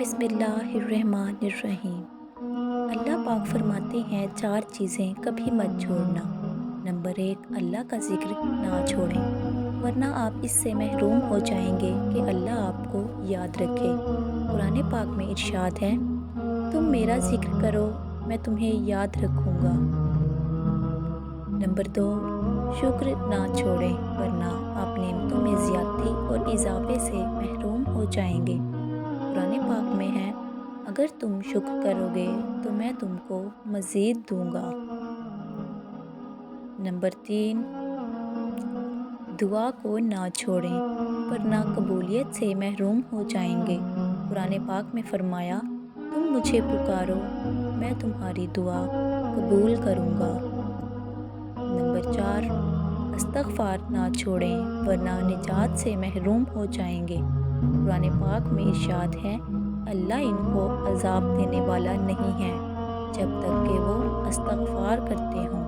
बिस्मिल्लाहिर्रहमानिर्रहीम। अल्लाह पाक फरमाते हैं 4 चीज़ें कभी मत छोड़ना। नंबर 1, अल्लाह का ज़िक्र ना छोड़ें, वरना आप इससे महरूम हो जाएंगे कि अल्लाह आपको याद रखे। कुरान पाक में इरशाद है, तुम मेरा ज़िक्र करो, मैं तुम्हें याद रखूँगा। नंबर 2, शुक्र ना छोड़ें, वरना आप नेमतों में ज़्यादती और इजाफ़े से महरूम हो जाएंगे। कुरान पाक में है, अगर तुम शुक्र करोगे तो मैं तुमको मज़ीद दूंगा। नंबर 3, दुआ को ना छोड़ें, वरना कबूलियत से महरूम हो जाएंगे। कुरान पाक में फरमाया, तुम मुझे पुकारो, मैं तुम्हारी दुआ कबूल करूंगा। नंबर 4, इस्तग़फ़ार ना छोड़ें, वरना निजात से महरूम हो जाएंगे। कुरान पाक में इरशाद है, अल्लाह इनको अज़ाब देने वाला नहीं है जब तक कि वो इस्तग़फ़ार करते हों।